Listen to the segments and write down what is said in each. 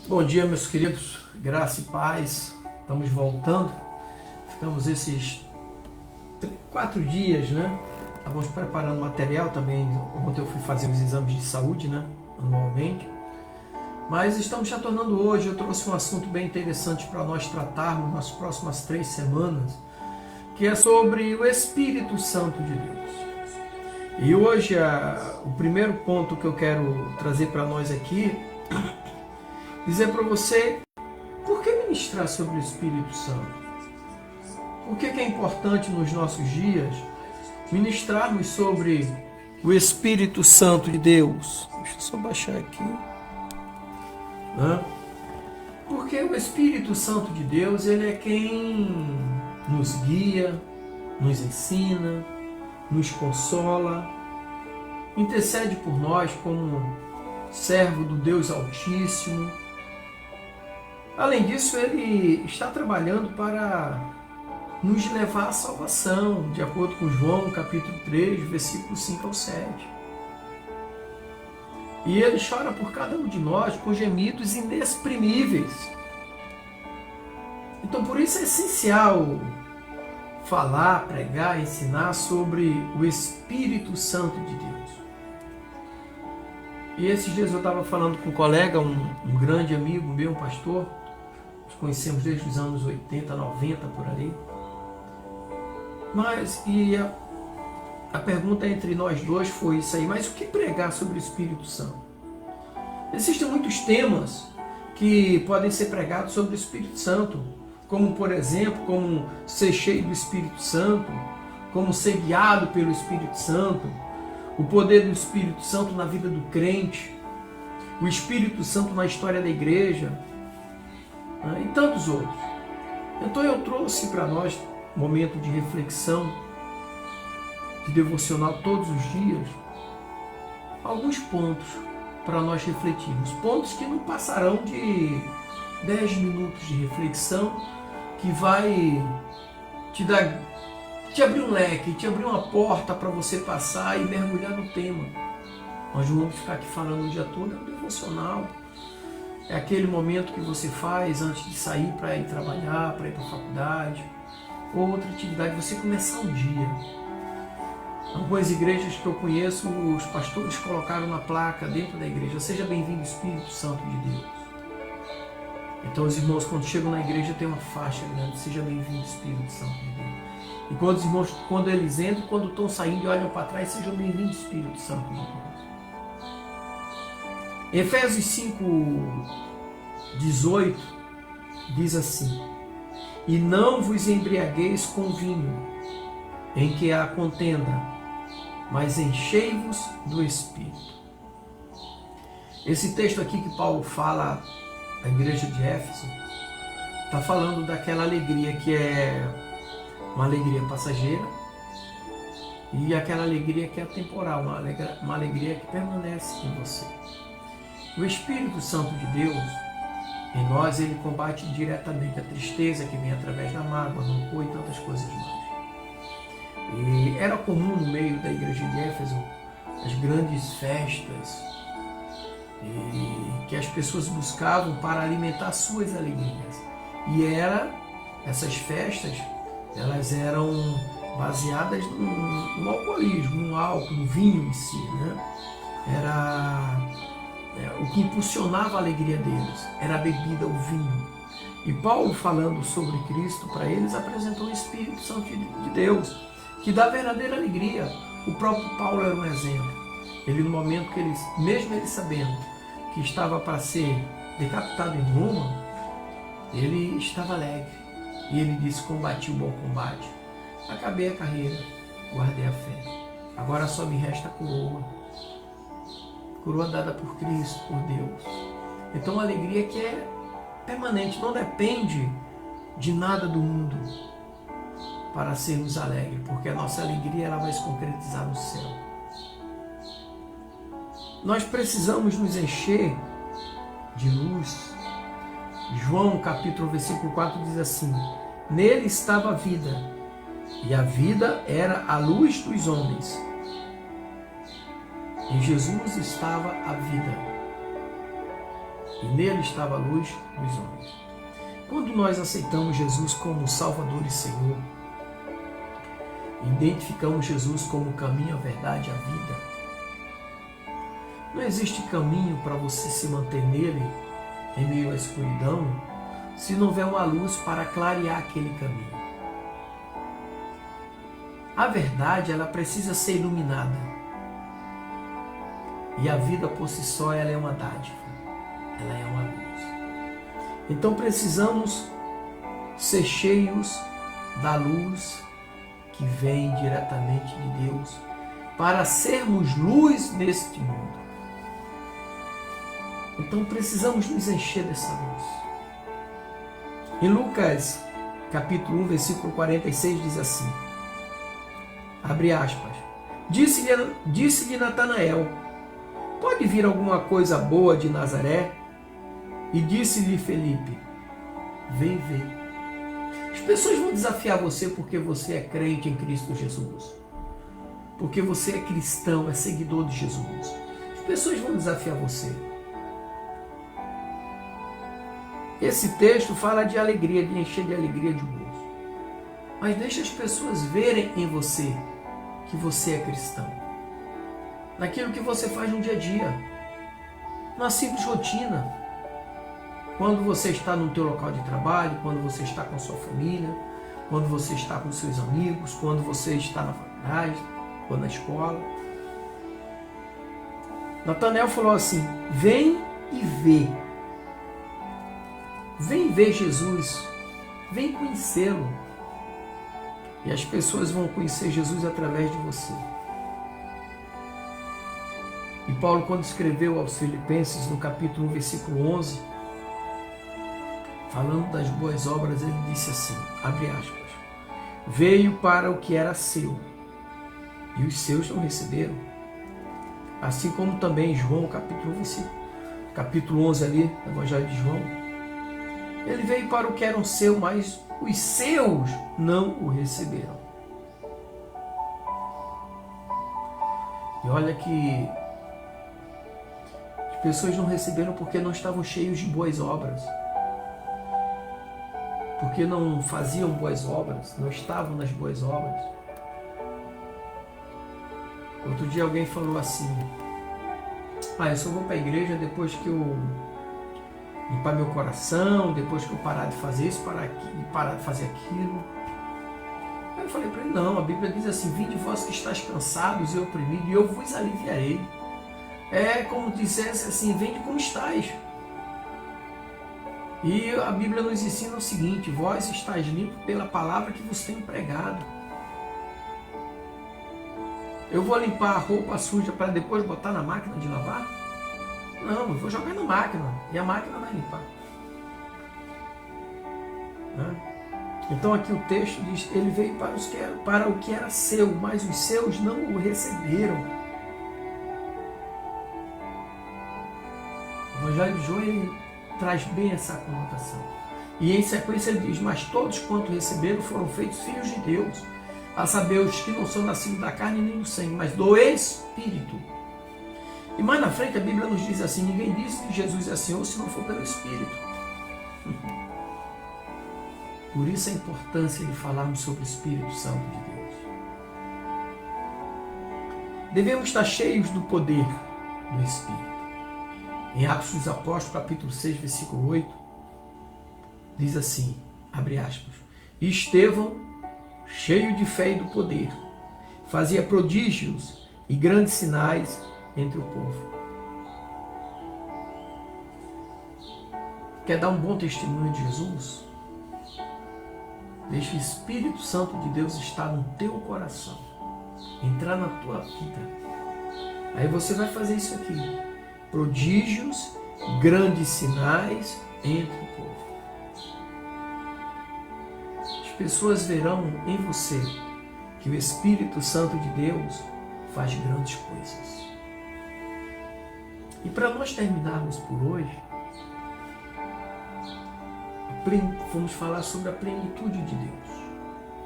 Bom dia, meus queridos, graça e paz. Estamos voltando. Ficamos esses 4 dias, né? Estávamos preparando material também. Ontem eu fui fazer os exames de saúde, né? Anualmente. Mas estamos já tornando hoje. Eu trouxe um assunto bem interessante para nós tratarmos nas próximas 3 semanas, que é sobre o Espírito Santo de Deus. E hoje o primeiro ponto que eu quero trazer para nós aqui, dizer para você, por que ministrar sobre o Espírito Santo? Por que é importante nos nossos dias ministrarmos sobre o Espírito Santo de Deus? Deixa eu só baixar aqui. Porque o Espírito Santo de Deus, ele é quem nos guia, nos ensina, nos consola, intercede por nós como servo do Deus Altíssimo. Além disso, ele está trabalhando para nos levar à salvação, de acordo com João, capítulo 3, versículos 5 ao 7. E ele chora por cada um de nós com gemidos inexprimíveis. Então, por isso é essencial falar, pregar, ensinar sobre o Espírito Santo de Deus. E esses dias eu estava falando com um colega, um grande amigo meu, um pastor. Nos conhecemos desde os anos 80, 90, por ali. Mas, a pergunta entre nós dois foi isso aí, mas o que pregar sobre o Espírito Santo? Existem muitos temas que podem ser pregados sobre o Espírito Santo, como, por exemplo, como ser cheio do Espírito Santo, como ser guiado pelo Espírito Santo, o poder do Espírito Santo na vida do crente, o Espírito Santo na história da igreja, e tantos outros. Então eu trouxe para nós um momento de reflexão, de devocional todos os dias, alguns pontos para nós refletirmos. Pontos que não passarão de 10 minutos de reflexão, que vai te abrir um leque, te abrir uma porta para você passar e mergulhar no tema. Nós não vamos ficar aqui falando o dia todo, é um devocional. É aquele momento que você faz antes de sair para ir trabalhar, para ir para a faculdade, ou outra atividade, você começar o dia. Algumas igrejas que eu conheço, os pastores colocaram uma placa dentro da igreja: seja bem-vindo, Espírito Santo de Deus. Então os irmãos, quando chegam na igreja, tem uma faixa grande: seja bem-vindo, Espírito Santo de Deus. E quando os irmãos, quando eles entram, quando estão saindo e olham para trás, sejam bem-vindos, Espírito Santo de Deus. Efésios 5:18 diz assim: e não vos embriagueis com vinho, em que há contenda, mas enchei-vos do Espírito. Esse texto aqui que Paulo fala à igreja de Éfeso, está falando daquela alegria que é uma alegria passageira e aquela alegria que é temporal, uma alegria que permanece em você. O Espírito Santo de Deus, em nós, ele combate diretamente a tristeza que vem através da mágoa, rancor e tantas coisas mais. E era comum no meio da igreja de Éfeso as grandes festas que as pessoas buscavam para alimentar suas alegrias. E essas festas, elas eram baseadas no alcoolismo, no álcool, no vinho em si, né? Era o que impulsionava a alegria deles, era a bebida, o vinho. E Paulo, falando sobre Cristo para eles, apresentou o Espírito Santo de Deus, que dá verdadeira alegria. O próprio Paulo era um exemplo. Ele, no momento que mesmo ele sabendo que estava para ser decapitado em Roma, ele estava alegre. E ele disse: combati o bom combate, acabei a carreira, guardei a fé. Agora só me resta a coroa dada por Cristo, por Deus. Então, uma alegria que é permanente, não depende de nada do mundo para sermos alegres, porque a nossa alegria ela vai se concretizar no céu. Nós precisamos nos encher de luz. João, capítulo, versículo 4 diz assim: nele estava a vida, e a vida era a luz dos homens. Em Jesus estava a vida. e nele estava a luz dos homens. Quando nós aceitamos Jesus como Salvador e Senhor, identificamos Jesus como o caminho, a verdade e a vida, não existe caminho para você se manter nele em meio à escuridão se não houver uma luz para clarear aquele caminho. A verdade, ela precisa ser iluminada. E a vida por si só, ela é uma dádiva. Ela é uma luz. Então precisamos ser cheios da luz que vem diretamente de Deus para sermos luz neste mundo. Então precisamos nos encher dessa luz. Em Lucas, capítulo 1, versículo 46, diz assim, abre aspas, disse-lhe Natanael, pode vir alguma coisa boa de Nazaré? E disse-lhe Felipe, vem ver. As pessoas vão desafiar você porque você é crente em Cristo Jesus. Porque você é cristão, é seguidor de Jesus. As pessoas vão desafiar você. Esse texto fala de alegria, de encher de alegria de gozo. Mas deixa as pessoas verem em você que você é cristão. Naquilo que você faz no dia a dia. Numa simples rotina. Quando você está no teu local de trabalho, quando você está com a sua família, quando você está com seus amigos, quando você está na faculdade, ou na escola. Natanael falou assim, vem e vê. Vem ver Jesus, vem conhecê-lo. E as pessoas vão conhecer Jesus através de você. E Paulo, quando escreveu aos Filipenses, no capítulo 1, versículo 11, falando das boas obras, ele disse assim, abre aspas, veio para o que era seu, e os seus não receberam. Assim como também João, capítulo 11 ali, Evangelho de João, ele veio para o que era seu, mas os seus não o receberam. E olha que as pessoas não receberam porque não estavam cheios de boas obras. Porque não faziam boas obras, não estavam nas boas obras. Outro dia alguém falou assim, eu só vou para a igreja depois que eu limpar meu coração, depois que eu parar de fazer isso, parar de fazer aquilo. Aí eu falei para ele, não, a Bíblia diz assim, vinde vós que estáis cansados e oprimidos, e eu vos aliviarei. É como dissesse assim, vinde como estáis. E a Bíblia nos ensina o seguinte, vós estáis limpos pela palavra que vos tenho pregado. Eu vou limpar a roupa suja para depois botar na máquina de lavar? Não, eu vou jogar na máquina e a máquina vai limpar. Então aqui o texto diz, ele veio para o que era seu, mas os seus não o receberam. O Evangelho de João, ele traz bem essa conotação. E em sequência ele diz, mas todos quanto receberam foram feitos filhos de Deus, a saber os que não são nascidos da carne nem do sangue, mas do Espírito. E mais na frente a Bíblia nos diz assim, ninguém disse que Jesus é Senhor se não for pelo Espírito. Por isso a importância de falarmos sobre o Espírito Santo de Deus. Devemos estar cheios do poder do Espírito. Em Atos dos Apóstolos, capítulo 6, versículo 8, diz assim, abre aspas, e Estevão, cheio de fé e do poder, fazia prodígios e grandes sinais entre o povo. Quer dar um bom testemunho de Jesus? Deixa o Espírito Santo de Deus estar no teu coração, entrar na tua vida. Aí você vai fazer isso aqui, prodígios, grandes sinais entre o povo. As pessoas verão em você que o Espírito Santo de Deus faz grandes coisas. E para nós terminarmos por hoje, vamos falar sobre a plenitude de Deus.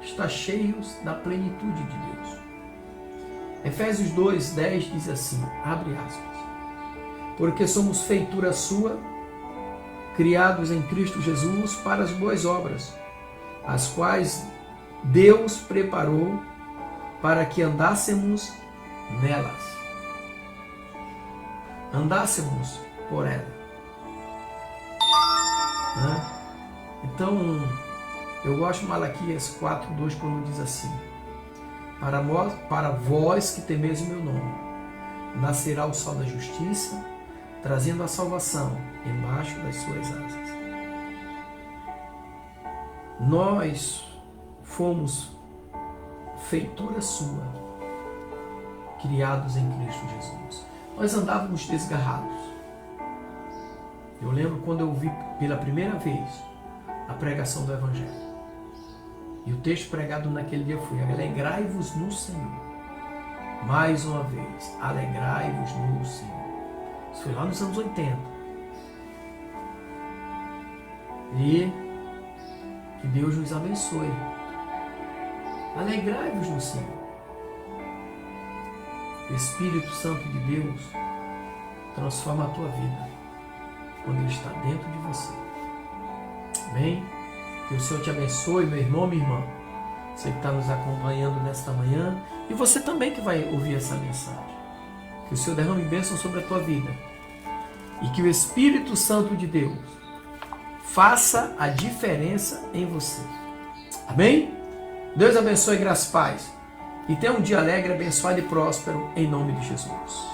Estar cheios da plenitude de Deus. Efésios 2:10 diz assim, abre aspas, porque somos feitura sua, criados em Cristo Jesus para as boas obras, as quais Deus preparou para que andássemos nelas. Andássemos por ela. Né? Então, eu gosto de Malaquias 4:2 quando diz assim: para vós que temeis o meu nome, nascerá o sol da justiça, trazendo a salvação embaixo das suas asas. Nós fomos feitura sua, criados em Cristo Jesus. Nós andávamos desgarrados. Eu lembro quando eu ouvi pela primeira vez a pregação do Evangelho. E o texto pregado naquele dia foi: alegrai-vos no Senhor. Mais uma vez, alegrai-vos no Senhor. Isso foi lá nos anos 80. E que Deus nos abençoe. Alegrai-vos no Senhor. O Espírito Santo de Deus transforma a tua vida quando Ele está dentro de você. Amém? Que o Senhor te abençoe, meu irmão, minha irmã. Você que está nos acompanhando nesta manhã. E você também que vai ouvir essa mensagem. Que o Senhor derrame bênção sobre a tua vida. E que o Espírito Santo de Deus faça a diferença em você. Amém? Deus abençoe, graça e paz. E tenha um dia alegre, abençoado e próspero, em nome de Jesus.